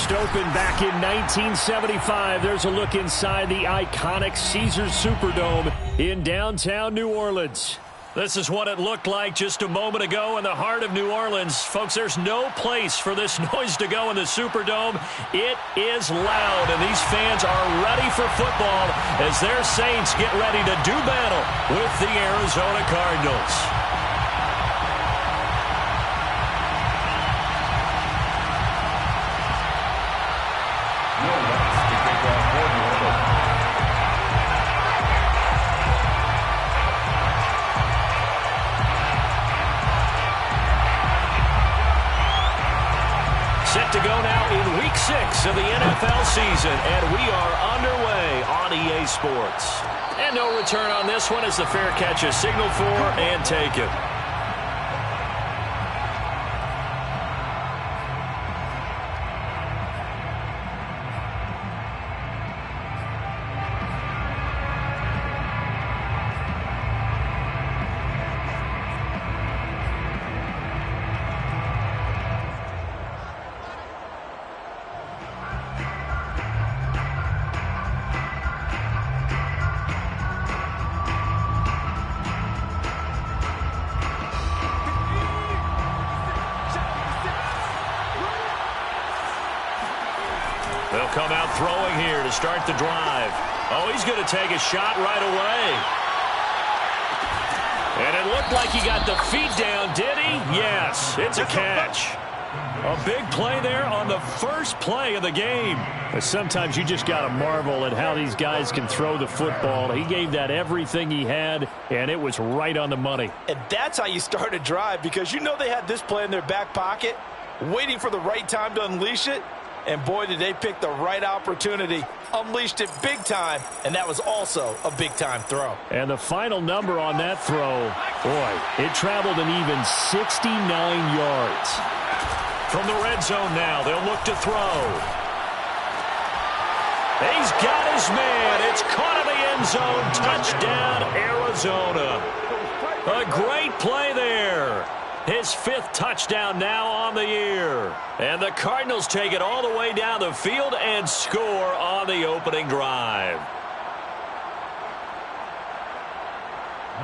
First opened back in 1975. There's a look inside the iconic Caesars Superdome in downtown New Orleans. This is what it looked like just a moment ago in the heart of New Orleans. Folks, there's no place for this noise to go in the Superdome. It is loud, and these fans are ready for football as their Saints get ready to do battle with the Arizona Cardinals. Set to go now in Week 6 of the NFL season, and we are underway on EA Sports. And no return on this one as the fair catch is signaled for and taken. They'll come out throwing here to start the drive. Oh, he's going to take a shot right away. And it looked like he got the feet down, did he? Yes, it's a catch. A big play there on the first play of the game. Sometimes you just got to marvel at how these guys can throw the football. He gave that everything he had, and it was right on the money. And that's how you start a drive, because you know they had this play in their back pocket, waiting for the right time to unleash it. And boy, did they pick the right opportunity. Unleashed it big time, and that was also a big-time throw. And the final number on that throw, boy, it traveled an even 69 yards. From the red zone now, they'll look to throw. He's got his man. It's caught in the end zone. Touchdown, Arizona. A great play there. His fifth touchdown now on the year. And the Cardinals take it all the way down the field and score on the opening drive.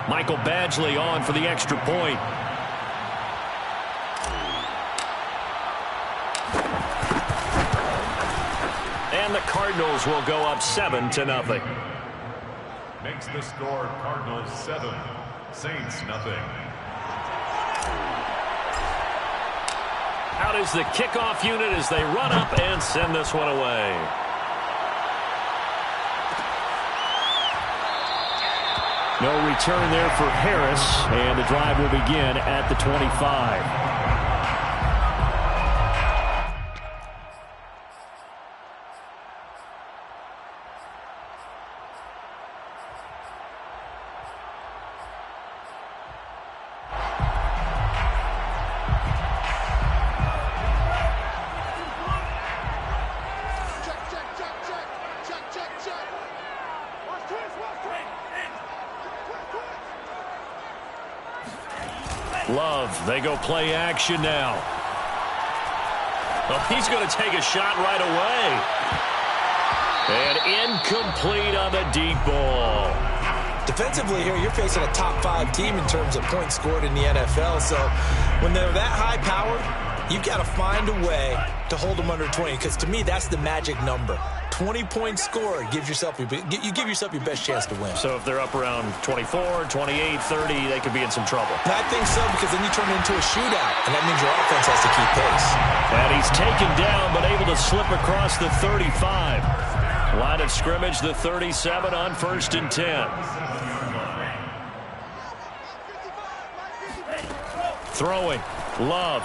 Michael Badgley on for the extra point. And the Cardinals will go up 7-0. Makes the score Cardinals 7, Saints nothing. Out is the kickoff unit as they run up and send this one away. No return there for Harris, and the drive will begin at the 25. Love, they go play action now. Oh, he's going to take a shot right away. And incomplete on the deep ball. Defensively here, you're facing a top 5 team in terms of points scored in the NFL. So when they're that high powered, you've got to find a way to hold them under 20. Because to me, that's the magic number. 20 points scored, you give yourself your best chance to win. So if they're up around 24, 28, 30, they could be in some trouble. I think so, because then you turn it into a shootout, and that means your offense has to keep pace. And he's taken down, but able to slip across the 35. Line of scrimmage, the 37 on 1st and 10. Throwing, Love.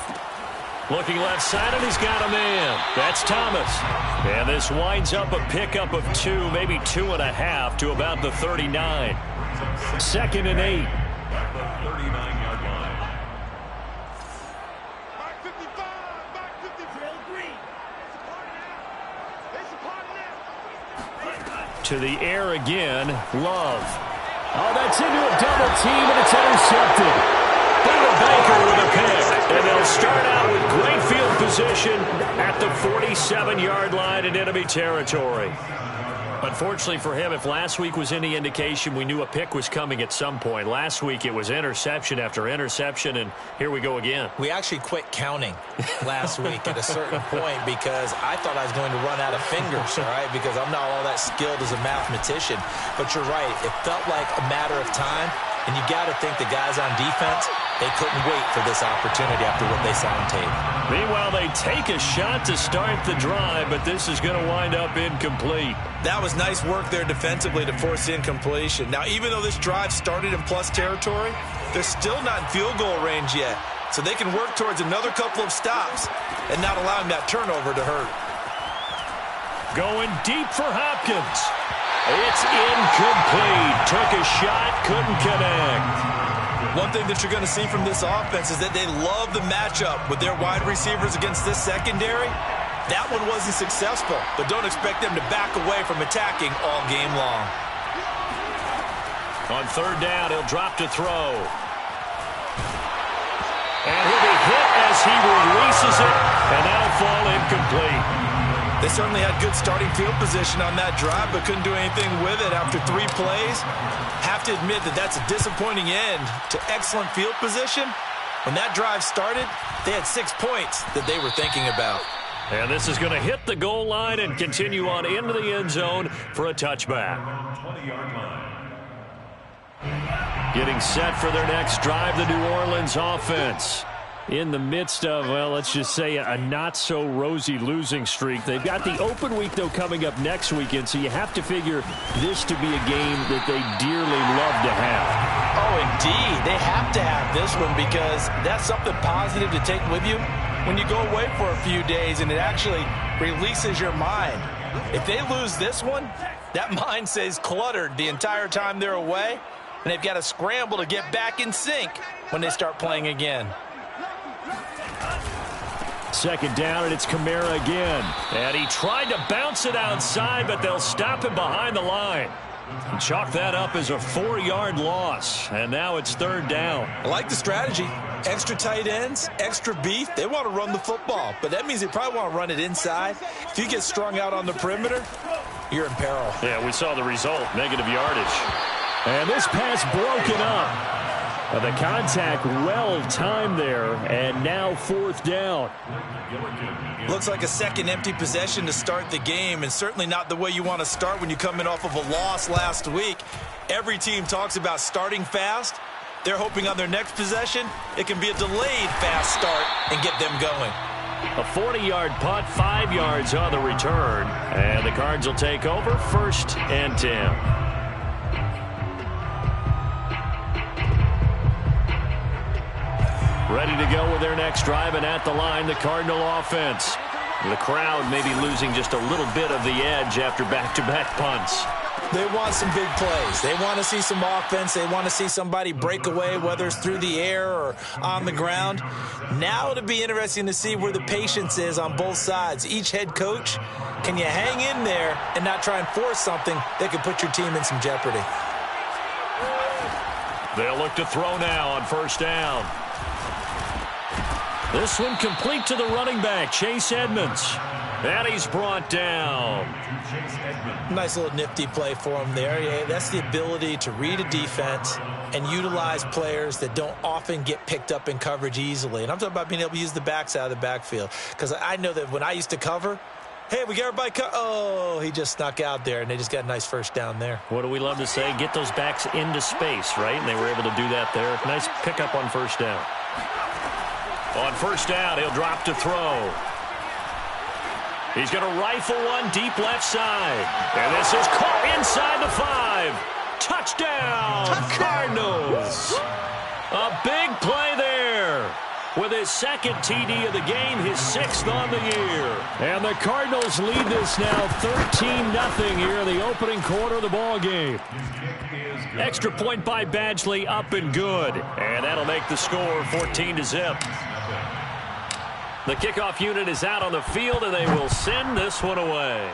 Looking left side, and he's got a man. That's Thomas. And this winds up a pickup of 2, maybe 2.5 to about the 39. 2nd and 8. At the 39-yard line. To the air again, Love. Oh, that's into a double team, and it's intercepted. Baker with a pick, and they'll start out with great field position. position at the 47-yard line in enemy territory. Unfortunately for him, if last week was any indication, we knew a pick was coming at some point. Last week it was interception after interception, and here we go again. We actually quit counting last week at a certain point because I thought I was going to run out of fingers, all right, because I'm not all that skilled as a mathematician. But you're right. It felt like a matter of time, and you got to think the guys on defense, they couldn't wait for this opportunity after what they saw on tape. Meanwhile, they take a shot to start the drive, but this is going to wind up incomplete. That was nice work there defensively to force incompletion. Now, even though this drive started in plus territory, they're still not in field goal range yet. So they can work towards another couple of stops and not allowing that turnover to hurt. Going deep for Hopkins. It's incomplete. Took a shot, couldn't connect. One thing that you're going to see from this offense is that they love the matchup with their wide receivers against this secondary. That one wasn't successful, but don't expect them to back away from attacking all game long. On third down, he'll drop to throw. And he'll be hit as he releases it, and that'll fall incomplete. They certainly had good starting field position on that drive, but couldn't do anything with it after 3 plays. Have to admit that that's a disappointing end to excellent field position. When that drive started, they had 6 points that they were thinking about. And this is going to hit the goal line and continue on into the end zone for a touchback. 20-yard line. Getting set for their next drive, the New Orleans offense. In the midst of, well, let's just say a not-so-rosy losing streak. They've got the open week, though, coming up next weekend, so you have to figure this to be a game that they dearly love to have. Oh, indeed. They have to have this one because that's something positive to take with you when you go away for a few days, and it actually releases your mind. If they lose this one, that mind stays cluttered the entire time they're away, and they've got to scramble to get back in sync when they start playing again. Second down, and it's Kamara again. And he tried to bounce it outside, but they'll stop him behind the line. And chalk that up as a 4-yard loss. And now it's third down. I like the strategy. Extra tight ends, extra beef. They want to run the football, but that means they probably want to run it inside. If you get strung out on the perimeter, you're in peril. Yeah, we saw the result, negative yardage. And this pass broken up. The contact well-timed there, and now fourth down. Looks like a second empty possession to start the game, and certainly not the way you want to start when you come in off of a loss last week. Every team talks about starting fast. They're hoping on their next possession, it can be a delayed fast start and get them going. A 40-yard punt, 5 yards on the return, and the Cards will take over, 1st and 10. Ready to go with their next drive, and at the line, the Cardinal offense. The crowd may be losing just a little bit of the edge after back-to-back punts. They want some big plays. They want to see some offense. They want to see somebody break away, whether it's through the air or on the ground. Now it'll be interesting to see where the patience is on both sides. Each head coach, can you hang in there and not try and force something that could put your team in some jeopardy? They'll look to throw now on first down. This one complete to the running back, Chase Edmonds. And he's brought down. Nice little nifty play for him there. Yeah, that's the ability to read a defense and utilize players that don't often get picked up in coverage easily. And I'm talking about being able to use the backs out of the backfield. Because I know that when I used to cover, hey, we got everybody oh, he just snuck out there, and they just got a nice first down there. What do we love to say? Get those backs into space, right? And they were able to do that there. Nice pickup on first down. On first down, he'll drop to throw. He's going to rifle one deep left side. And this is caught inside the 5. Touchdown, Cardinals. A big play there. With his second TD of the game, his 6th on the year. And the Cardinals lead this now 13-0 here in the opening quarter of the ball game. Extra point by Badgley, up and good. And that'll make the score 14-0. The kickoff unit is out on the field, and they will send this one away.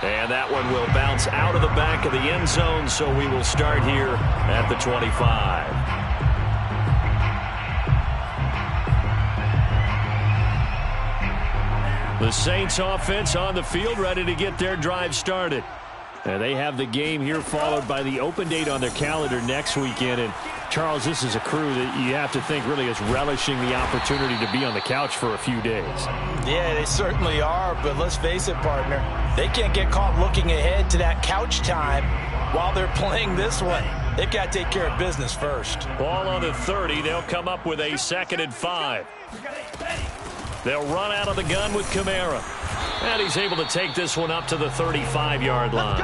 And that one will bounce out of the back of the end zone, so we will start here at the 25. The Saints offense on the field, ready to get their drive started. And they have the game here followed by the open date on their calendar next weekend. And, Charles, this is a crew that you have to think really is relishing the opportunity to be on the couch for a few days. Yeah, they certainly are, but let's face it, partner. They can't get caught looking ahead to that couch time while they're playing this one. They've got to take care of business first. Ball on the 30. They'll come up with a 2nd and 5. They'll run out of the gun with Kamara. And he's able to take this one up to the 35-yard line.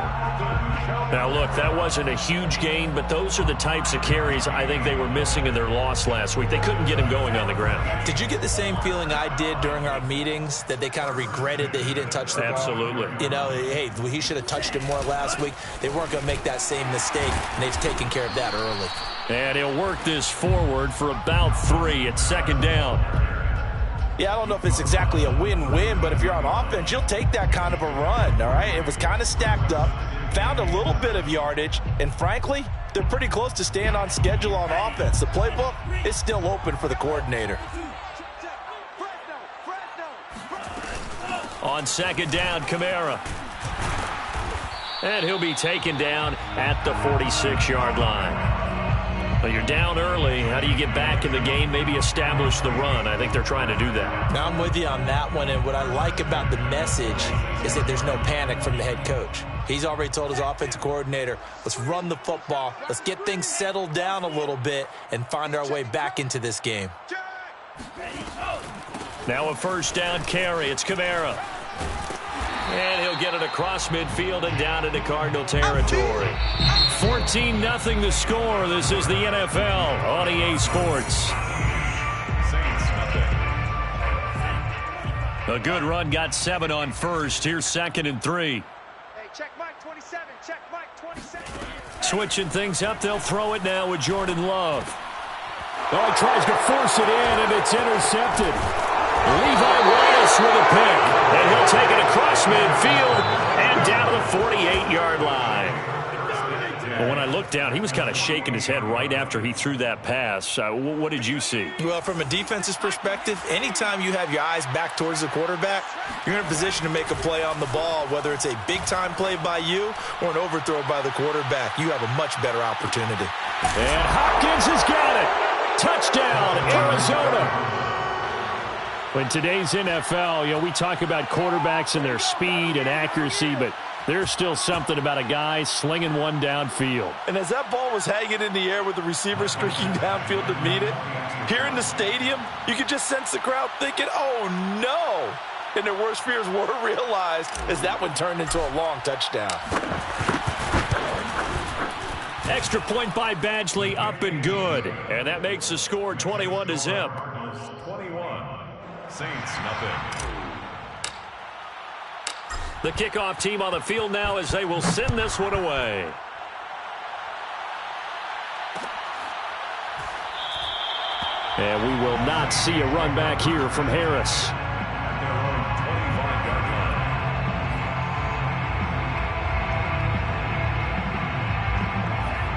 Now, look, that wasn't a huge gain, but those are the types of carries I think they were missing in their loss last week. They couldn't get him going on the ground. Did you get the same feeling I did during our meetings, that they kind of regretted that he didn't touch the ball? Absolutely. You know, hey, he should have touched it more last week. They weren't going to make that same mistake, and they've taken care of that early. And he'll work this forward for about 3 at 2nd down. Yeah, I don't know if it's exactly a win-win, but if you're on offense, you'll take that kind of a run, all right? It was kind of stacked up, found a little bit of yardage, and frankly, they're pretty close to staying on schedule on offense. The playbook is still open for the coordinator. On 2nd down, Kamara. And he'll be taken down at the 46-yard line. Well, you're down early. How do you get back in the game, maybe establish the run? I think they're trying to do that. Now, I'm with you on that one, and what I like about the message is that there's no panic from the head coach. He's already told his offensive coordinator, let's run the football, let's get things settled down a little bit and find our way back into this game. Now a 1st down carry. It's Kamara. And he'll get it across midfield and down into Cardinal territory. 14-0 the score. This is the NFL on EA Sports. Saints, nothing. A good run, got 7 on first. Here's 2nd and 3. Hey, check Mike 27. Check Mike 27. Switching things up, they'll throw it now with Jordan Love. Oh, he tries to force it in, and it's intercepted. Levi Wallace with a pick, and he'll take it across midfield and down to the 48-yard line. Well, when I looked down, he was kind of shaking his head right after he threw that pass. What did you see? Well, from a defense's perspective, anytime you have your eyes back towards the quarterback, you're in a position to make a play on the ball, whether it's a big-time play by you or an overthrow by the quarterback. You have a much better opportunity. And Hopkins has got it. Touchdown, Arizona. In today's NFL, we talk about quarterbacks and their speed and accuracy, but there's still something about a guy slinging one downfield. And as that ball was hanging in the air with the receiver streaking downfield to meet it, here in the stadium, you could just sense the crowd thinking, oh, no. And their worst fears were realized as that one turned into a long touchdown. Extra point by Badgley, up and good. And that makes the score 21-0. 21. Saints, nothing. The kickoff team on the field now as they will send this one away. And we will not see a run back here from Harris. At their own 25-yard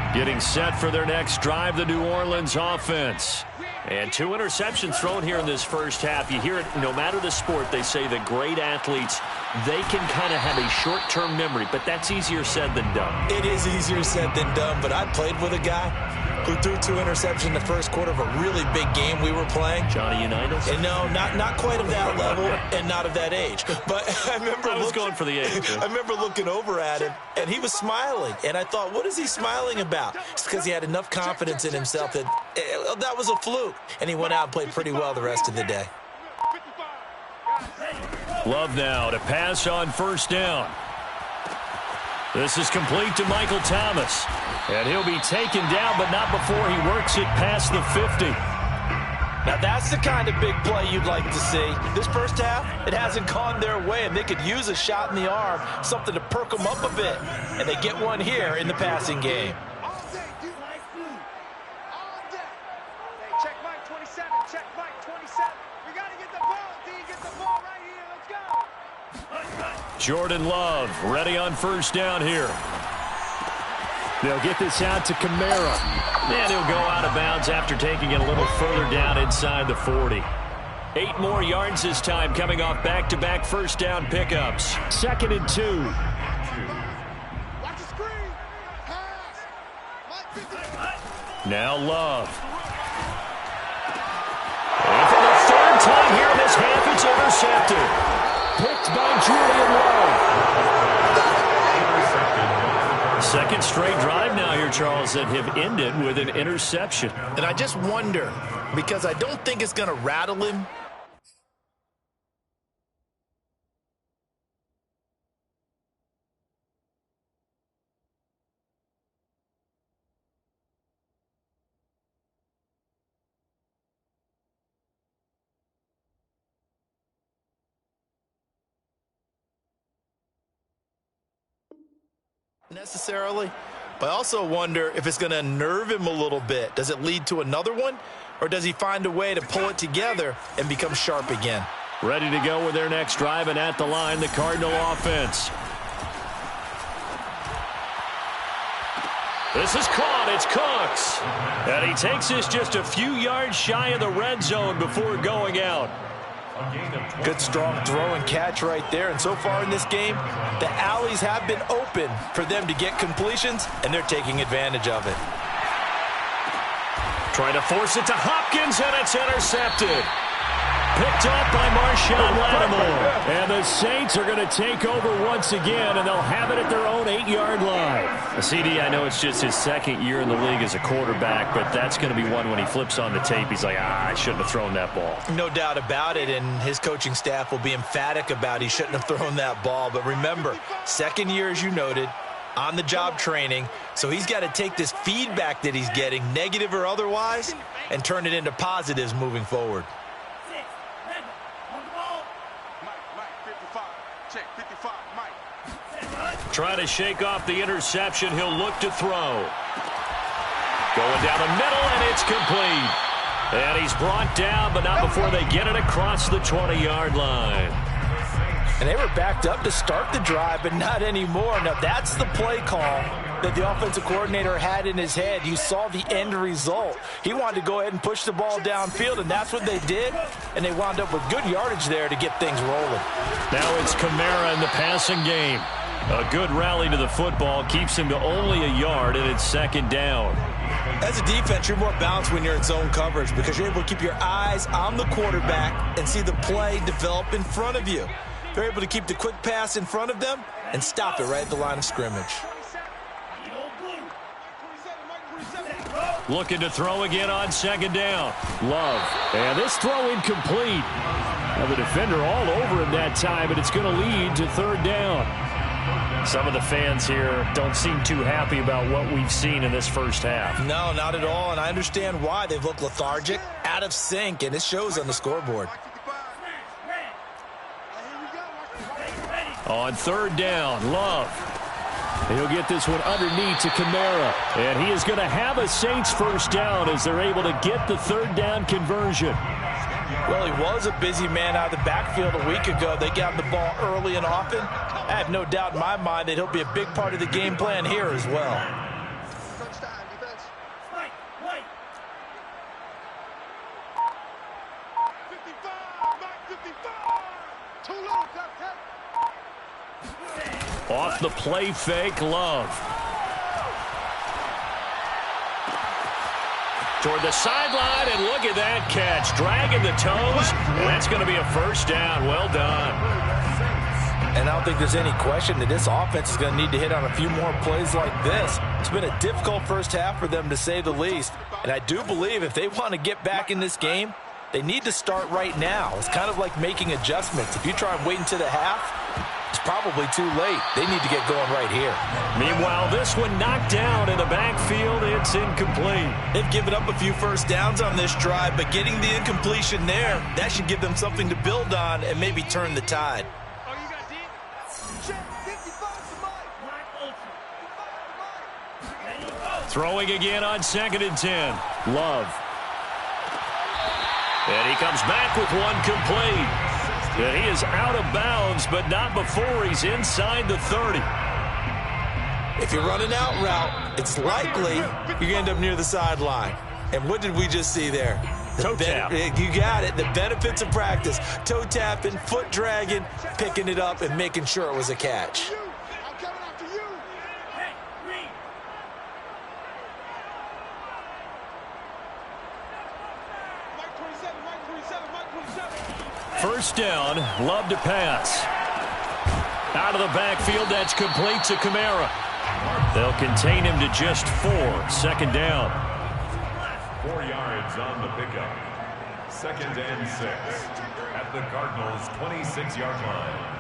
line. Getting set for their next drive, the New Orleans offense. And 2 interceptions thrown here in this first half. You hear it, no matter the sport, they say that great athletes, they can kind of have a short-term memory, but that's easier said than done. It is easier said than done, but I played with a guy who threw 2 interceptions in the first quarter of a really big game we were playing. Johnny Unitas? And no, not quite of that level and not of that age. But I remember I was going for the age. I remember looking over at him, and he was smiling. And I thought, what is he smiling about? It's because he had enough confidence in himself that that was a fluke. And he went out and played pretty well the rest of the day. Love now to pass on 1st down. This is complete to Michael Thomas. And he'll be taken down, but not before he works it past the 50. Now, that's the kind of big play you'd like to see. This first half, it hasn't gone their way, and they could use a shot in the arm, something to perk them up a bit. And they get one here in the passing game. All day, dude. All day. Hey, check Mike 27. Check Mike 27. We got to get the ball, D. Get the ball right here. Let's go. Jordan Love ready on 1st down here. They'll get this out to Kamara. And he'll go out of bounds after taking it a little further down inside the 40. 8 more yards this time, coming off back-to-back first down pickups. 2nd and 2. Watch the screen. Pass. Now Love. And for the 3rd time here in this half, it's intercepted. Picked by Julian Love. Second straight drive now here, Charles, that have ended with an interception. And I just wonder, because I don't think it's going to rattle him. Necessarily, but I also wonder if it's going to unnerve him a little bit. Does it lead to another one, or does he find a way to pull it together and become sharp again? Ready to go with their next drive, and at the line, the Cardinal offense. This is caught. It's Cooks. And he takes this just a few yards shy of the red zone before going out. Good, strong throw and catch right there. And so far in this game, the alleys have been open for them to get completions, and they're taking advantage of it. Trying to force it to Hopkins, and it's intercepted. Picked up by Marshawn Lattimore. And the Saints are going to take over once again, and they'll have it at their own 8-yard line. CD, I know it's just his 2nd year in the league as a quarterback, but that's going to be one when he flips on the tape, he's like, I shouldn't have thrown that ball. No doubt about it, and his coaching staff will be emphatic about he shouldn't have thrown that ball. But remember, 2nd year, as you noted, on-the-job training, so he's got to take this feedback that he's getting, negative or otherwise, and turn it into positives moving forward. Trying to shake off the interception. He'll look to throw. Going down the middle, and it's complete. And he's brought down, but not before they get it across the 20-yard line. And they were backed up to start the drive, but not anymore. Now, that's the play call that the offensive coordinator had in his head. You saw the end result. He wanted to go ahead and push the ball downfield, and that's what they did. And they wound up with good yardage there to get things rolling. Now it's Kamara in the passing game. A good rally to the football keeps him to only a yard, and it's 2nd down. As a defense, you're more balanced when you're in zone coverage because you're able to keep your eyes on the quarterback and see the play develop in front of you. They're able to keep the quick pass in front of them and stop it right at the line of scrimmage. Looking to throw again on 2nd down. Love. And this throw incomplete. Now the defender all over him that time, and it's going to lead to 3rd down. Some of the fans here don't seem too happy about what we've seen in this first half. No, not at all, and I understand why. They've looked lethargic, out of sync, and it shows on the scoreboard. On 3rd down, Love. He'll get this one underneath to Kamara. And he is going to have a Saints first down as they're able to get the 3rd down conversion. Well, he was a busy man out of the backfield a week ago. They got him the ball early and often. I have no doubt in my mind that he'll be a big part of the game plan here as well. Off the play fake, Love. Toward the sideline, and look at that catch. Dragging the toes, and that's going to be a first down. Well done. And I don't think there's any question that this offense is going to need to hit on a few more plays like this. It's been a difficult first half for them, to say the least. And I do believe if they want to get back in this game, they need to start right now. It's kind of like making adjustments. If you try and wait until the half, it's probably too late. They need to get going right here. Meanwhile, this one knocked down in the backfield. It's incomplete. They've given up a few first downs on this drive, but getting the incompletion there, that should give them something to build on and maybe turn the tide. Throwing again on 2nd and 10. Love. And he comes back with one complete. And he is out of bounds, but not before he's inside the 30. If you're running out route, it's likely you're going to end up near the sideline. And what did we just see there? Toe tap. You got it. The benefits of practice. Toe tapping, foot dragging, picking it up, and making sure it was a catch. I'm coming after you. Hey, Reed. Mike 27, Mike 27, Mike 27. First down, Love to pass. Out of the backfield, that's complete to Kamara. They'll contain him to just 4. Second down. 4 yards on the pickup. 2nd and 6 at the Cardinals' 26-yard line.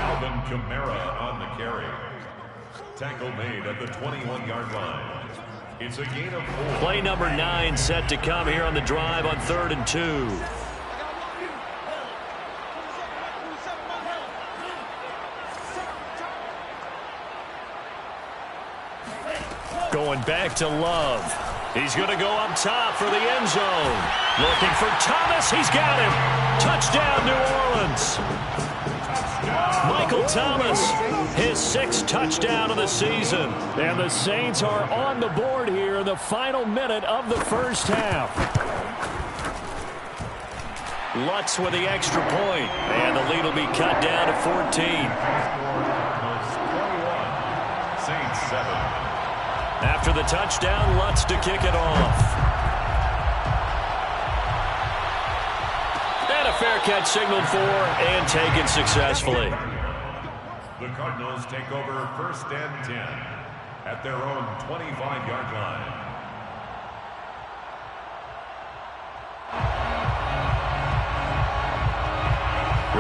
Alvin Kamara on the carry. Tackle made at the 21-yard line. It's a gain of 4. Play number 9 set to come here on the drive on 3rd and 2. Going back to Love. He's going to go up top for the end zone. Looking for Thomas. He's got him. Touchdown, New Orleans. Michael Thomas, his 6th touchdown of the season. And the Saints are on the board here in the final minute of the first half. Lutz with the extra point. And the lead will be cut down to 14. 21, Saints 7. After the touchdown, Lutz to kick it off. And a fair catch signaled for and taken successfully. The Cardinals take over 1st and 10 at their own 25-yard line.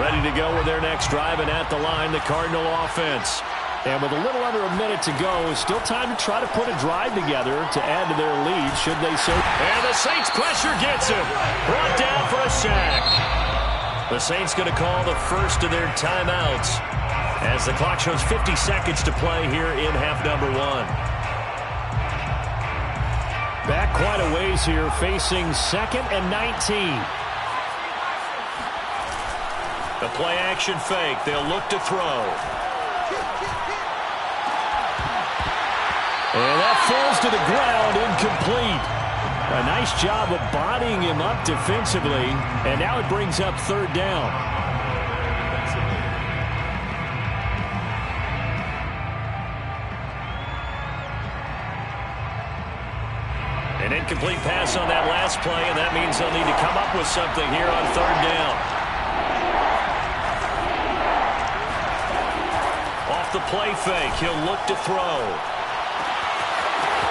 Ready to go with their next drive, and at the line, the Cardinal offense. And with a little under a minute to go, still time to try to put a drive together to add to their lead, should they so. And the Saints pressure gets him. Brought down for a sack. The Saints going to call the first of their timeouts as the clock shows 50 seconds to play here in half number 1. Back quite a ways here, facing 2nd and 19. The play action fake. They'll look to throw. And that falls to the ground, incomplete. A nice job of bodying him up defensively, and now it brings up 3rd down. An incomplete pass on that last play, and that means they'll need to come up with something here on 3rd down. Off the play fake, he'll look to throw.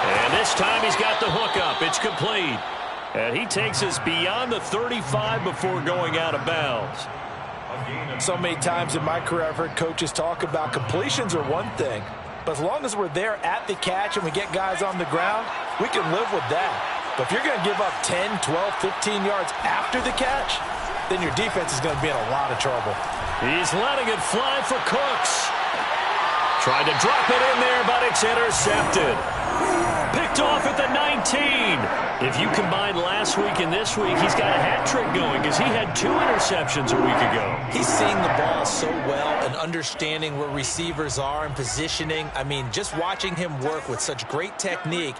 And this time he's got the hook up. It's complete. And he takes us beyond the 35 before going out of bounds. So many times in my career I've heard coaches talk about completions are one thing, but as long as we're there at the catch and we get guys on the ground, we can live with that. But if you're going to give up 10, 12, 15 yards after the catch, then your defense is going to be in a lot of trouble. He's letting it fly for Cooks. Tried to drop it in there, but it's intercepted. Picked off at the 19. If you combine last week and this week, he's got a hat trick going because he had 2 interceptions a week ago. He's seeing the ball so well and understanding where receivers are and positioning. I mean, just watching him work with such great technique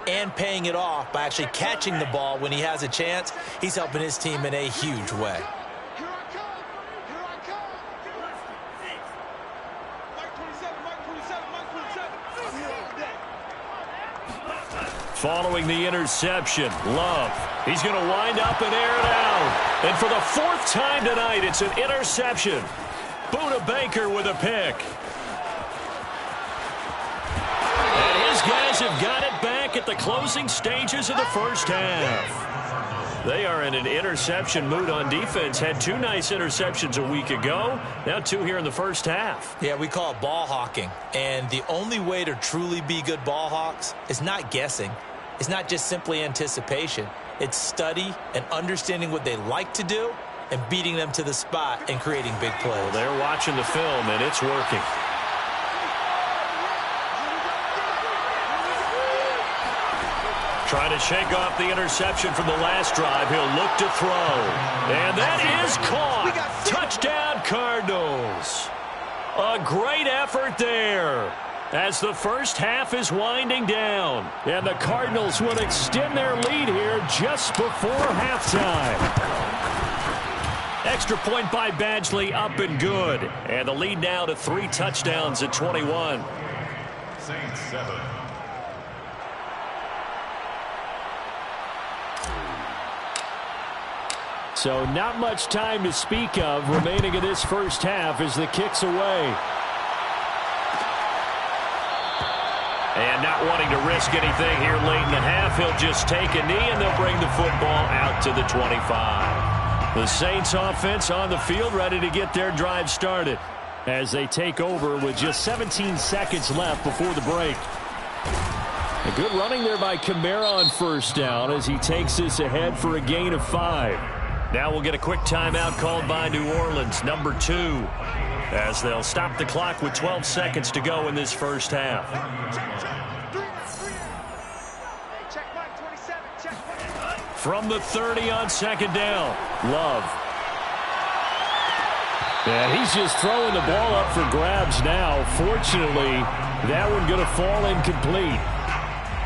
and paying it off by actually catching the ball when he has a chance, he's helping his team in a huge way. Following the interception, Love. He's going to wind up and air it out. And for the 4th time tonight, it's an interception. Buda Baker with a pick. And his guys have got it back at the closing stages of the first half. They are in an interception mood on defense. Had 2 nice interceptions a week ago. Now 2 here in the first half. Yeah, we call it ball hawking. And the only way to truly be good ball hawks is not guessing. It's not just simply anticipation. It's study and understanding what they like to do and beating them to the spot and creating big plays. Well, they're watching the film, and it's working. Trying to shake off the interception from the last drive. He'll look to throw. And that is caught. Touchdown, Cardinals. A great effort there as the first half is winding down. And the Cardinals will extend their lead here just before halftime. Extra point by Badgley, up and good. And the lead now to 3 touchdowns at 21. Saints 7. So not much time to speak of remaining in this first half as the kick's away. And not wanting to risk anything here late in the half, he'll just take a knee and they'll bring the football out to the 25. The Saints offense on the field ready to get their drive started as they take over with just 17 seconds left before the break. A good running there by Kamara on first down as he takes this ahead for a gain of 5. Now we'll get a quick timeout called by New Orleans, number 2, as they'll stop the clock with 12 seconds to go in this first half. From the 30 on second down, Love. And he's just throwing the ball up for grabs now. Fortunately, that one going to fall incomplete.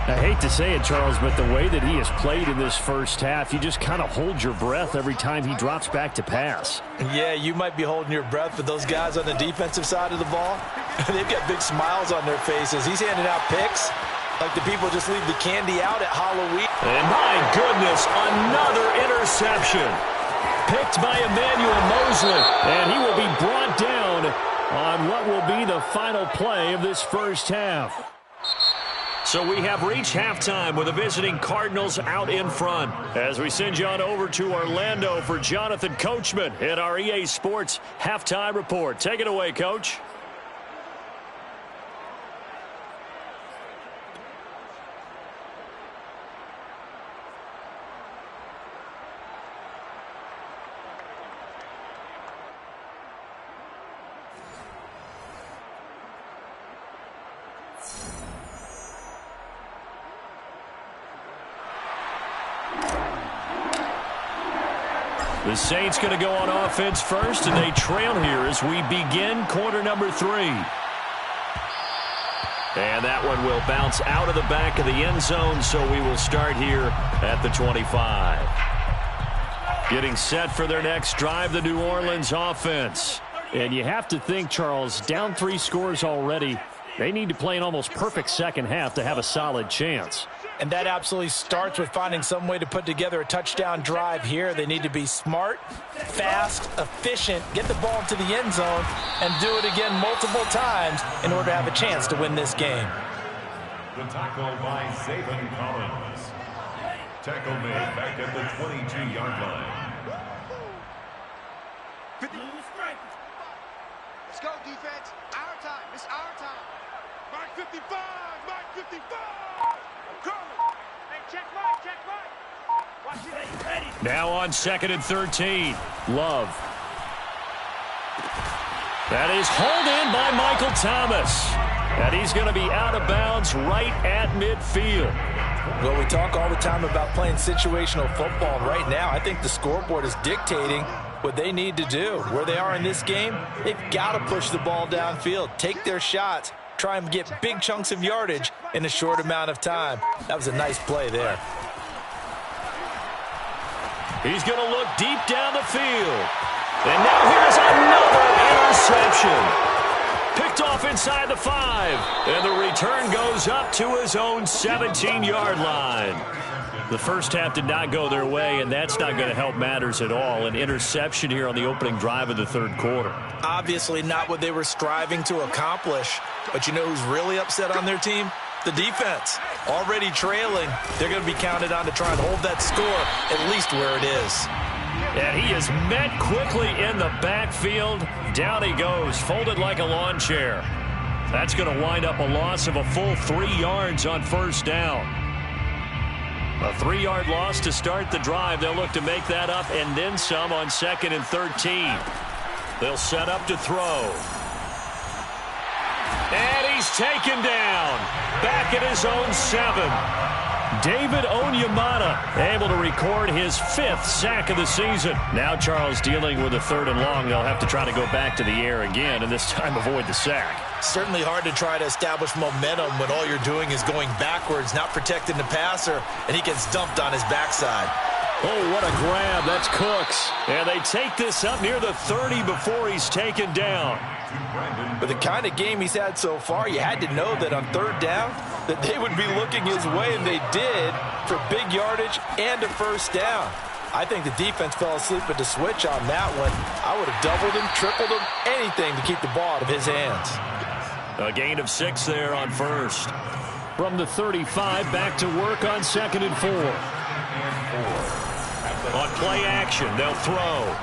I hate to say it, Charles, but the way that he has played in this first half, you just kind of hold your breath every time he drops back to pass. Yeah, you might be holding your breath, but those guys on the defensive side of the ball, they've got big smiles on their faces. He's handing out picks like the people just leave the candy out at Halloween. And my goodness, another interception. Picked by Emmanuel Mosley, and he will be brought down on what will be the final play of this first half. So we have reached halftime with the visiting Cardinals out in front. As we send you on over to Orlando for Jonathan Coachman in our EA Sports Halftime Report. Take it away, Coach. The Saints going to go on offense first, and they trail here as we begin quarter number 3. And that one will bounce out of the back of the end zone, so we will start here at the 25. Getting set for their next drive, the New Orleans offense. And you have to think, Charles, down 3 scores already. They need to play an almost perfect second half to have a solid chance. And that absolutely starts with finding some way to put together a touchdown drive here. They need to be smart, fast, efficient, get the ball to the end zone, and do it again multiple times in order to have a chance to win this game. The tackle by Zaven Collins. Tackle made back at the 22-yard line. Let's go, defense. Our time. It's our time. Mark 55. Mark 55. Now on 2nd and 13, Love. That is hauled in by Michael Thomas. And he's going to be out of bounds right at midfield. Well, we talk all the time about playing situational football. And right now, I think the scoreboard is dictating what they need to do. Where they are in this game, they've got to push the ball downfield, take their shots, try and get big chunks of yardage in a short amount of time. That was a nice play there. He's going to look deep down the field. And now here's another interception. Picked off inside the 5. And the return goes up to his own 17-yard line. The first half did not go their way, and that's not going to help matters at all. An interception here on the opening drive of the third quarter. Obviously not what they were striving to accomplish. But you know who's really upset on their team? The defense. Already trailing. They're going to be counted on to try and hold that score at least where it is. And he is met quickly in the backfield. Down he goes, folded like a lawn chair. That's going to wind up a loss of a full 3 yards on first down. A 3-yard loss to start the drive. They'll look to make that up and then some on 2nd and 13. They'll set up to throw. And he's taken down. Back at his own 7. David Onyemata able to record his 5th sack of the season. Now Charles dealing with a 3rd and long. They'll have to try to go back to the air again, and this time avoid the sack. Certainly hard to try to establish momentum when all you're doing is going backwards, not protecting the passer, and he gets dumped on his backside. Oh, what a grab. That's Cooks. And they take this up near the 30 before he's taken down. With the kind of game he's had so far, you had to know that on 3rd down that they would be looking his way, and they did, for big yardage and a 1st down. I think the defense fell asleep at the switch on that one. I would have doubled him, tripled him, anything to keep the ball out of his hands. A gain of 6 there on 1st. From the 35, back to work on 2nd and 4. On play action, they'll throw.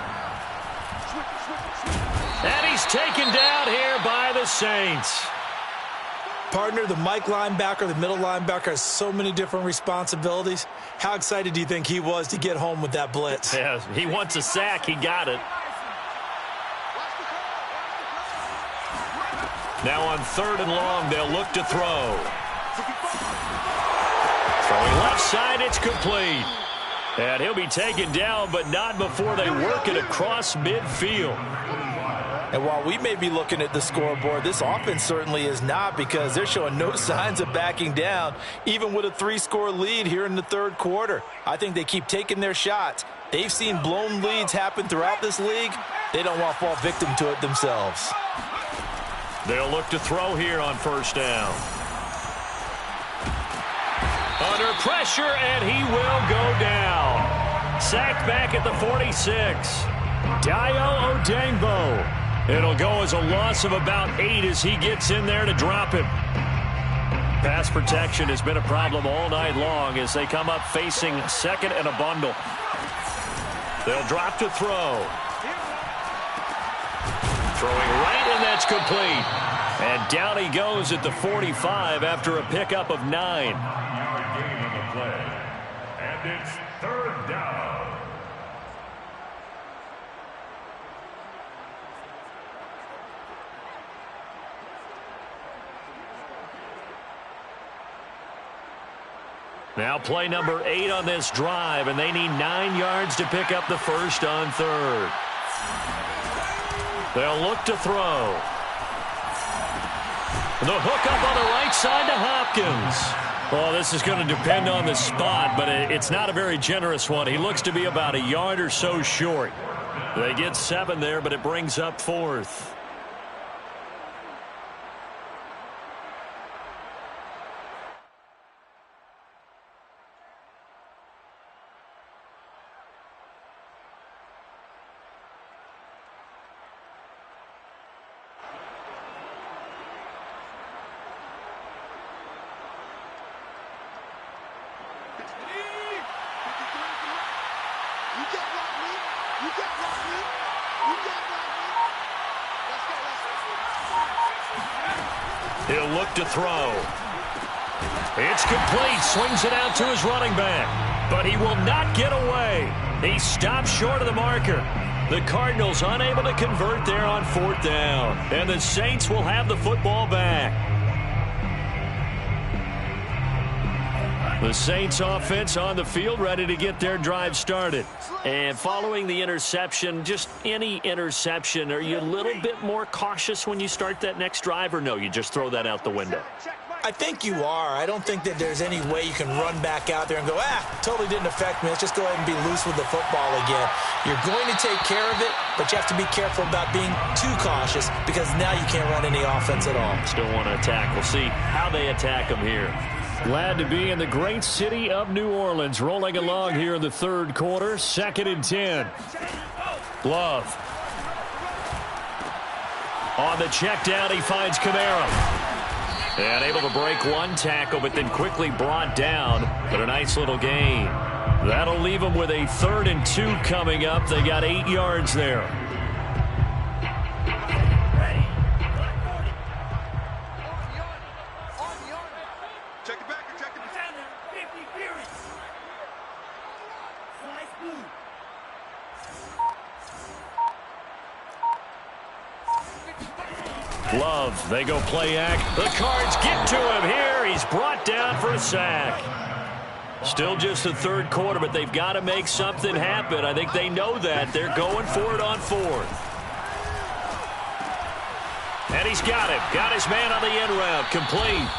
And he's taken down here by the Saints. Partner, the Mike linebacker, the middle linebacker has so many different responsibilities. How excited do you think he was to get home with that blitz? Yeah, he wants a sack. He got it. Now on 3rd and long, they'll look to throw. Throwing left side, it's complete. And he'll be taken down, but not before they work it across midfield. And while we may be looking at the scoreboard, this offense certainly is not, because they're showing no signs of backing down, even with a 3-score lead here in the 3rd quarter. I think they keep taking their shots. They've seen blown leads happen throughout this league. They don't want to fall victim to it themselves. They'll look to throw here on 1st down. Under pressure, and he will go down. Sacked back at the 46. Dayo Odeyingbo. It'll go as a loss of about 8 as he gets in there to drop him. Pass protection has been a problem all night long as they come up facing 2nd and a bundle. They'll drop to throw. Throwing right, and that's complete. And down he goes at the 45 after a pickup of 9. Yard gain on the play. And it's 3rd down. Now play number 8 on this drive, and they need 9 yards to pick up the 1st on 3rd. They'll look to throw. The hook up on the right side to Hopkins. Well, this is going to depend on the spot, but it's not a very generous one. He looks to be about a yard or so short. They get 7 there, but it brings up 4th. He'll look to throw. It's complete. Swings it out to his running back. But he will not get away. He stops short of the marker. The Cardinals unable to convert there on 4th down. And the Saints will have the football back. The Saints offense on the field ready to get their drive started. And following the interception, just any interception, are you a little bit more cautious when you start that next drive, or no, you just throw that out the window? I think you are. I don't think that there's any way you can run back out there and go, totally didn't affect me. Let's just go ahead and be loose with the football again. You're going to take care of it, but you have to be careful about being too cautious, because now you can't run any offense at all. Still want to attack. We'll see how they attack them here. Glad to be in the great city of New Orleans, rolling along here in the 3rd quarter. 2nd and 10. Love. On the check down, he finds Kamara. And able to break one tackle, but then quickly brought down. But a nice little gain. That'll leave them with a 3rd and 2 coming up. They got 8 yards there. Love, they go play act. The Cards get to him here. He's brought down for a sack. Still just the third quarter, but they've got to make something happen. I think they know that. They're going for it on fourth. And he's got him. Got his man on the end route. Complete.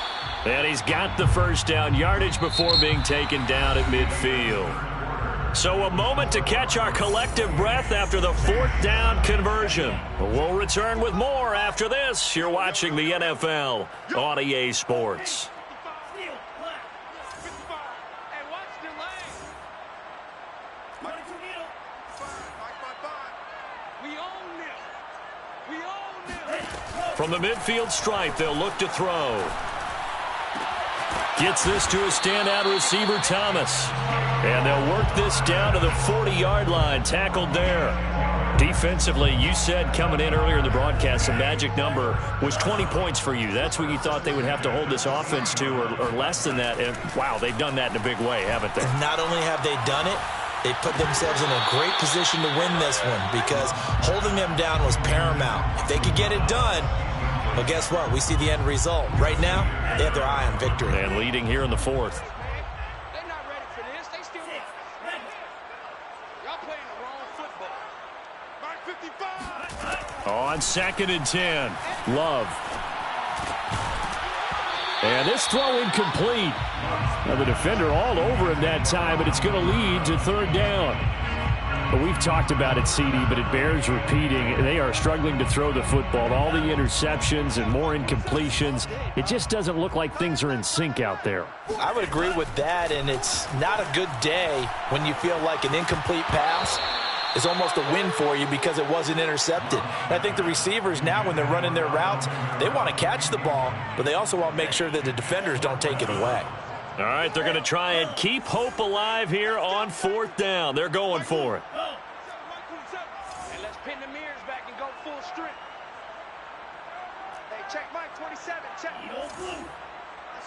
And he's got the first down yardage before being taken down at midfield. So a moment to catch our collective breath after the fourth down conversion. We'll return with more after this. You're watching the NFL on EA Sports. From the midfield stripe, they'll look to throw. Gets this to a standout receiver, Thomas. And they'll work this down to the 40-yard line. Tackled there. Defensively, you said coming in earlier in the broadcast, the magic number was 20 points for you. That's what you thought they would have to hold this offense to, or less than that. And, wow, they've done that in a big way, haven't they? And not only have they done it, they put themselves in a great position to win this one because holding them down was paramount. If they could get it done, well, guess what? We see the end result. Right now, they have their eye on victory. And leading here in the fourth. They're not ready for this. They still y'all playing the wrong football. Mark 55. On 2nd and 10. Love. And this throw incomplete. Now the defender all over him that time, but it's going to lead to third down. But we've talked about it, CD, but it bears repeating. They are struggling to throw the football. All the interceptions and more incompletions. It just doesn't look like things are in sync out there. I would agree with that, and it's not a good day when you feel like an incomplete pass is almost a win for you because it wasn't intercepted. And I think the receivers now, when they're running their routes, they want to catch the ball, but they also want to make sure that the defenders don't take it away. All right, they're going to try and keep hope alive here on fourth down. They're going for it. And let's pin the mirrors back and go full strip. Hey, check Mike 27. Check. Let's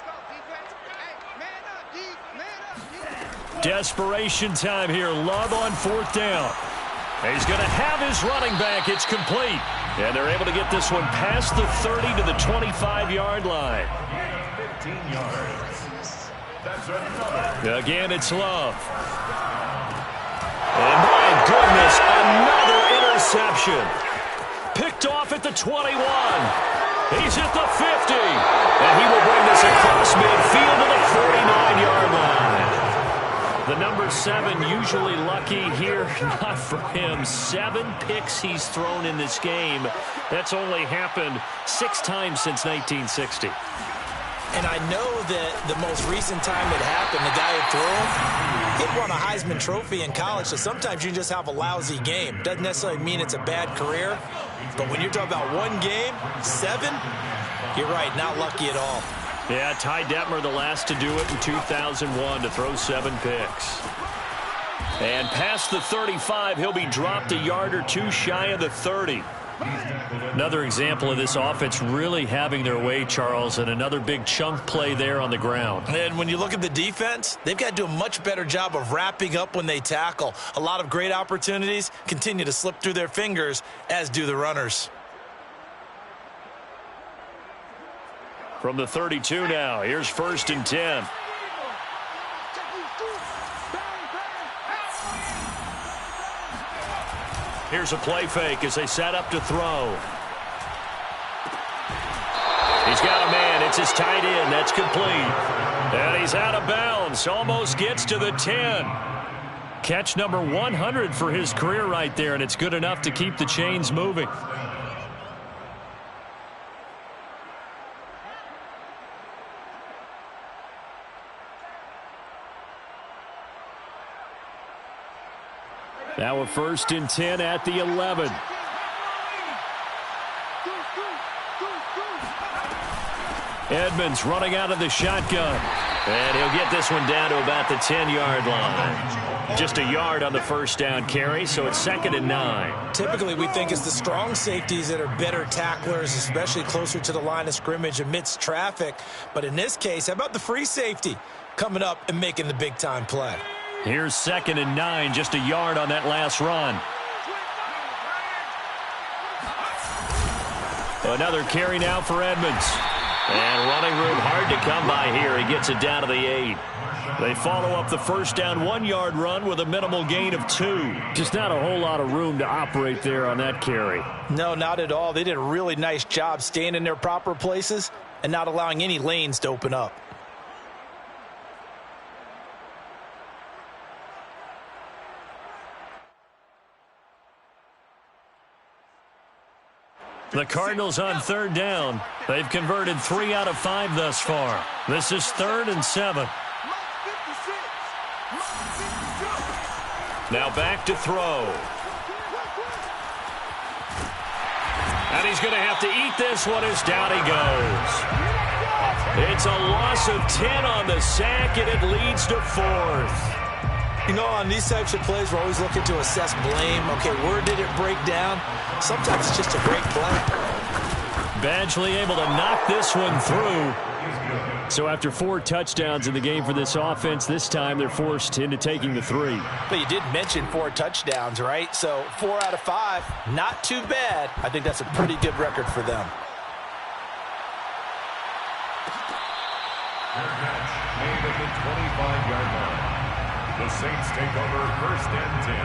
go, defense. Hey, man up, D. Man up, D. Desperation time here. Love on fourth down. He's going to have his running back. It's complete. And they're able to get this one past the 30 to the 25-yard line. 15 yards. That's another. Again, it's Love. And my goodness, another interception. Picked off at the 21. He's at the 50. And he will bring this across midfield to the 49-yard line. The number 7 usually lucky here. Not for him. 7 picks he's thrown in this game. That's only happened 6 times since 1960. And I know that the most recent time it happened, the guy who threw him, he won a Heisman Trophy in college, so sometimes you just have a lousy game. Doesn't necessarily mean it's a bad career, but when you're talking about one game, 7, you're right, not lucky at all. Yeah, Ty Detmer the last to do it in 2001 to throw 7 picks. And past the 35, he'll be dropped a yard or 2 shy of the 30. Another example of this offense really having their way, Charles, and another big chunk play there on the ground. And when you look at the defense, they've got to do a much better job of wrapping up when they tackle. A lot of great opportunities continue to slip through their fingers, as do the runners. From the 32 now, here's 1st and 10. Here's a play fake as they set up to throw. He's got a man. It's his tight end. That's complete. And he's out of bounds. Almost gets to the 10. Catch number 100 for his career right there, and it's good enough to keep the chains moving. Now a 1st and 10 at the 11. Edmonds running out of the shotgun. And he'll get this one down to about the 10-yard line. Just a yard on the first down carry, so it's 2nd and 9. Typically, we think it's the strong safeties that are better tacklers, especially closer to the line of scrimmage amidst traffic. But in this case, how about the free safety coming up and making the big-time play? Here's 2nd and 9, just a yard on that last run. Another carry now for Edmonds. And running room hard to come by here. He gets it down to the 8. They follow up the first down 1-yard run with a minimal gain of 2. Just not a whole lot of room to operate there on that carry. No, not at all. They did a really nice job staying in their proper places and not allowing any lanes to open up. The Cardinals on third down. They've converted 3 out of 5 thus far. This is 3rd and 7. Now back to throw. And he's going to have to eat this one as down he goes. It's a loss of 10 on the sack, and it leads to 4th. You know, on these types of plays, we're always looking to assess blame. Okay, where did it break down? Sometimes it's just a great play. Badgley able to knock this one through. So after 4 touchdowns in the game for this offense, this time they're forced into taking the 3. But you did mention 4 touchdowns, right? So 4 out of 5, not too bad. I think that's a pretty good record for them. Made at the 25-yard line. The Saints take over 1st and 10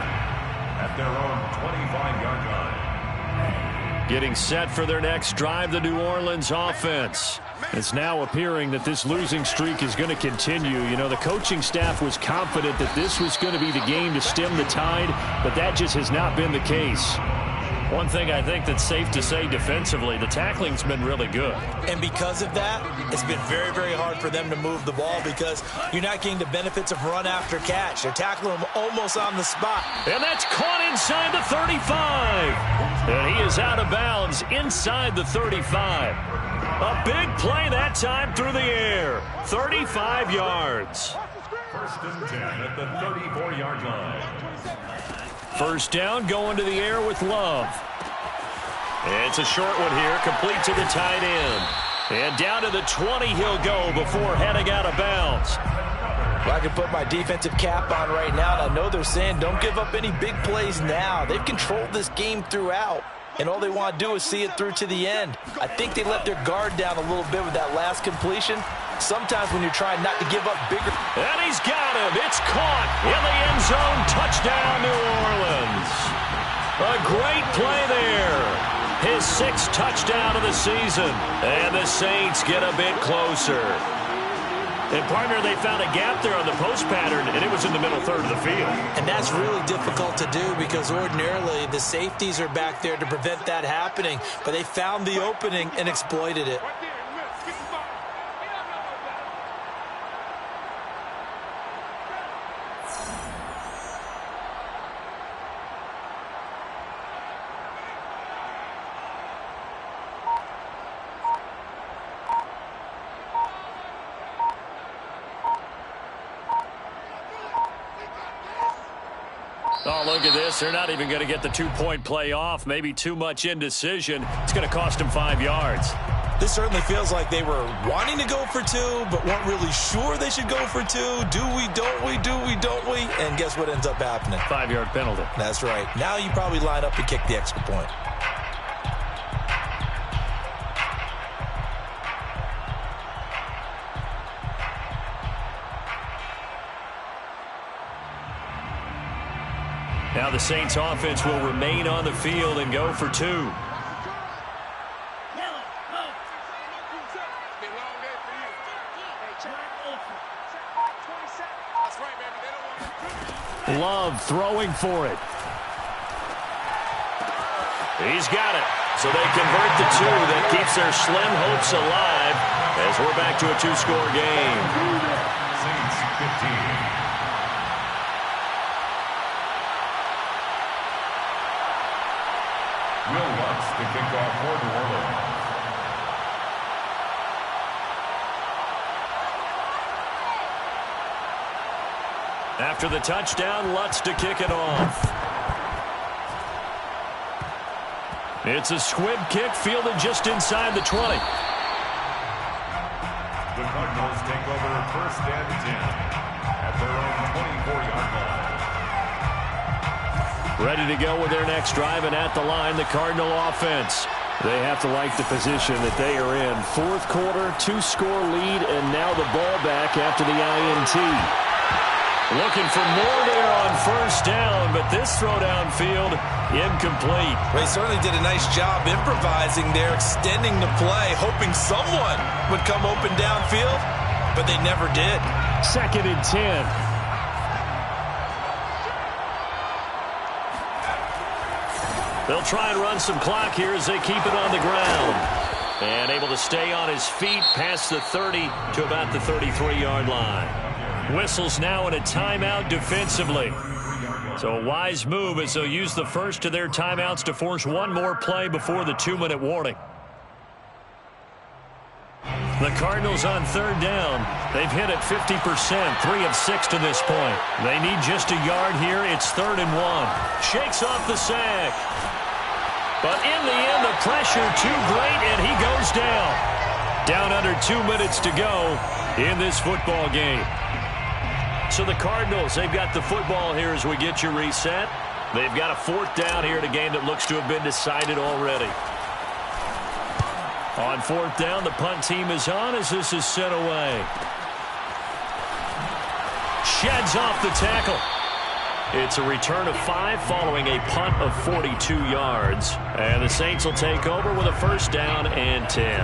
at their own 25-yard line. Getting set for their next drive, the New Orleans offense. It's now appearing that this losing streak is going to continue. You know, the coaching staff was confident that this was going to be the game to stem the tide, but that just has not been the case. One thing I think that's safe to say defensively, the tackling's been really good. And because of that, it's been very, very hard for them to move the ball because you're not getting the benefits of run after catch. They're tackling them almost on the spot. And that's caught inside the 35. And he is out of bounds inside the 35. A big play that time through the air. 35 yards. 1st and 10 at the 34-yard line. First down, going to the air with Love. It's a short one here, complete to the tight end. And down to the 20 he'll go before heading out of bounds. Well, I can put my defensive cap on right now, and I know they're saying don't give up any big plays now. They've controlled this game throughout, and all they want to do is see it through to the end. I think they let their guard down a little bit with that last completion. Sometimes when you're trying not to give up bigger. And he's got him. It's caught in the end zone. Touchdown, New Orleans. A great play there. His 6th touchdown of the season. And the Saints get a bit closer. And, partner, they found a gap there on the post pattern, and it was in the middle third of the field. And that's really difficult to do because ordinarily the safeties are back there to prevent that happening. But they found the opening and exploited it. Oh, look at this. They're not even going to get the 2-point play off. Maybe too much indecision. It's going to cost them 5 yards. This certainly feels like they were wanting to go for 2, but weren't really sure they should go for 2. Do we, don't we, do we, don't we? And guess what ends up happening? 5-yard penalty. That's right. Now you probably line up to kick the extra point. Now the Saints offense will remain on the field and go for 2. Love throwing for it. He's got it. So they convert the 2. That keeps their slim hopes alive as we're back to a 2-score game. Saints 15. Will Lutz to kick off for New Orleans. After the touchdown, Lutz to kick it off. It's a squib kick fielded just inside the 20. The Cardinals take over 1st and 10 at their own 24-yard line. Ready to go with their next drive, and at the line, the Cardinal offense. They have to like the position that they are in. Fourth quarter, 2-score lead, and now the ball back after the INT. Looking for more there on first down, but this throw downfield, incomplete. They certainly did a nice job improvising there, extending the play, hoping someone would come open downfield, but they never did. 2nd and 10. They'll try and run some clock here as they keep it on the ground. And able to stay on his feet past the 30 to about the 33-yard line. Whistles now in a timeout defensively. So a wise move as they'll use the first of their timeouts to force one more play before the 2-minute warning. The Cardinals on 3rd down. They've hit it 50%, 3 of 6 to this point. They need just a yard here. It's 3rd and 1. Shakes off the sack. But in the end, the pressure too great, and he goes down. Down under 2 minutes to go in this football game. So the Cardinals, they've got the football here as we get you reset. They've got a 4th down here in a game that looks to have been decided already. On 4th down, the punt team is on as this is sent away. Sheds off the tackle. It's a return of 5 following a punt of 42 yards. And the Saints will take over with a 1st down and 10.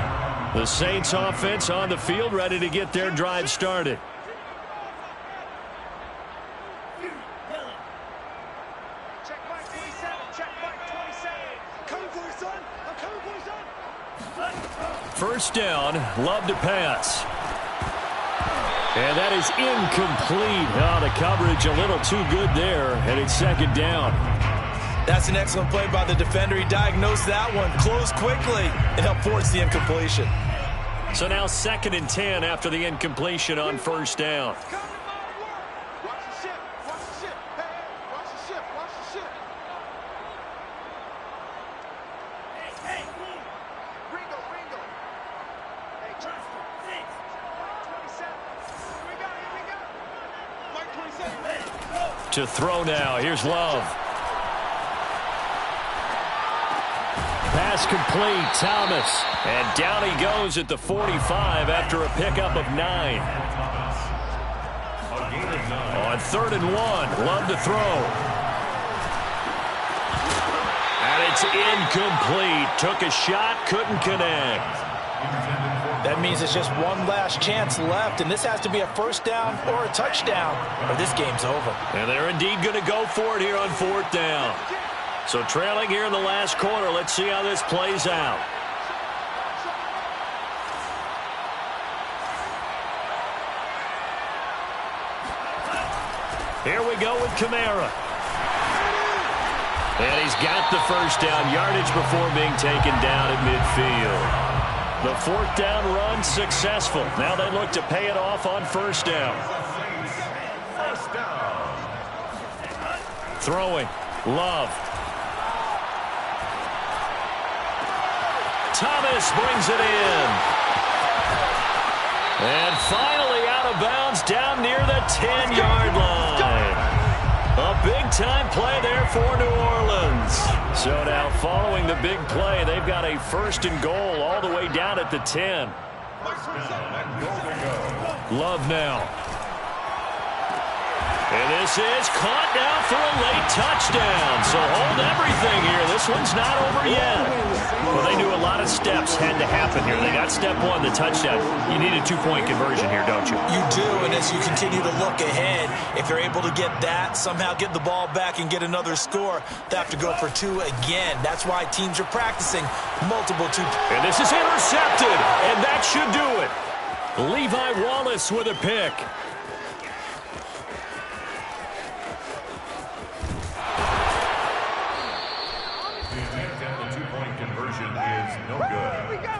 The Saints offense on the field ready to get their drive started. Check Mike 27. Check Mike 27. Coming for you, son. I'm coming for you, son. 1st down, Love to pass. And that is incomplete. Oh, the coverage a little too good there, and it's 2nd down. That's an excellent play by the defender. He diagnosed that one, closed quickly, and helped force the incompletion. So now 2nd and 10 after the incompletion on 1st down. Watch the ship. Watch the ship. Hey, watch the ship. Watch the ship. Hey, Ringo. Hey, trust me. 27. Here we go. Mike 27. To throw now. Here's Love. Pass complete. Thomas. And down he goes at the 45 after a pickup of 9. On 3rd and 1. Love to throw. And it's incomplete. Took a shot. Couldn't connect. That means it's just one last chance left, and this has to be a 1st down or a touchdown, or this game's over. And they're indeed going to go for it here on 4th down. So trailing here in the last quarter. Let's see how this plays out. Here we go with Kamara. And he's got the 1st down yardage before being taken down at midfield. The 4th down run successful. Now they look to pay it off on 1st down. Throwing. Love. Thomas brings it in. And finally out of bounds down near the 10-yard line. A big-time play there for New Orleans. So now following the big play, they've got a 1st and goal all the way down at the 10. Love now. And this is caught now for a late touchdown. So hold everything here. This one's not over yet. Well, they knew a lot of steps had to happen here. They got step 1, the touchdown. You need a 2-point conversion here, don't you? You do, and as you continue to look ahead, if they're able to get that, somehow get the ball back and get another score, they have to go for 2 again. That's why teams are practicing multiple 2. And this is intercepted, and that should do it. Levi Wallace with a pick.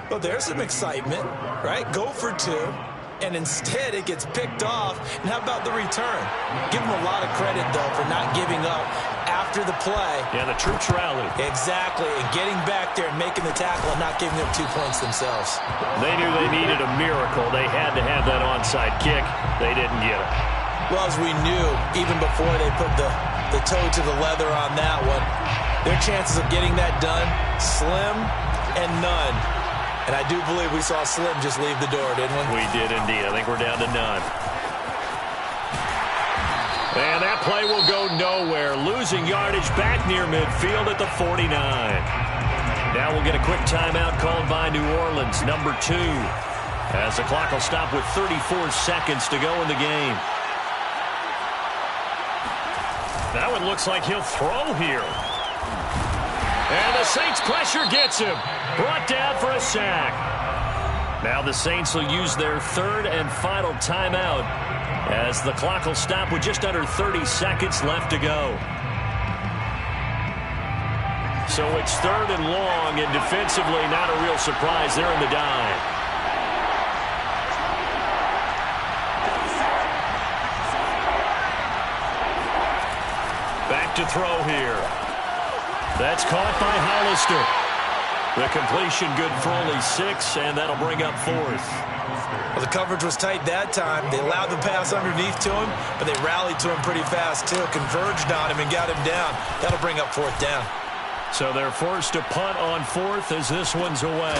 Well, there's some excitement, right? Go for 2, and instead it gets picked off. And how about the return? Give them a lot of credit, though, for not giving up after the play. Yeah, the troops rallied. Exactly, and getting back there and making the tackle and not giving up 2 points themselves. They knew they needed a miracle. They had to have that onside kick. They didn't get it. Well, as we knew, even before they put the toe to the leather on that one, their chances of getting that done, slim and none. And I do believe we saw Slim just leave the door, didn't we? We did indeed. I think we're down to none. And that play will go nowhere. Losing yardage back near midfield at the 49. Now we'll get a quick timeout called by New Orleans, number 2. As the clock will stop with 34 seconds to go in the game. That one looks like he'll throw here. And the Saints pressure gets him. Brought down for a sack. Now the Saints will use their third and final timeout as the clock will stop with just under 30 seconds left to go. So it's third and long, and defensively not a real surprise. They're in the dive. Back to throw here. That's caught by Hollister. The completion good for only 6, and that'll bring up 4th. Well, the coverage was tight that time. They allowed the pass underneath to him, but they rallied to him pretty fast, too. Converged on him and got him down. That'll bring up 4th down. So they're forced to punt on 4th as this one's away.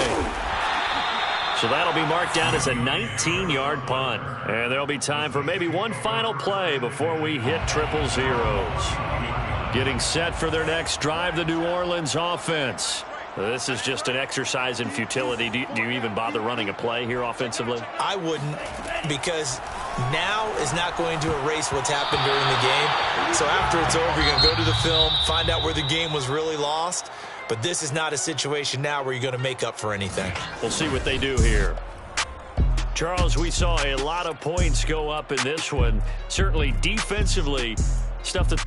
So that'll be marked down as a 19-yard punt. And there'll be time for maybe one final play before we hit triple zeros. Getting set for their next drive, the New Orleans offense. This is just an exercise in futility. Do you even bother running a play here offensively? I wouldn't, because now is not going to erase what's happened during the game. So after it's over, you're going to go to the film, find out where the game was really lost. But this is not a situation now where you're going to make up for anything. We'll see what they do here. Charles, we saw a lot of points go up in this one. Certainly defensively, stuff that...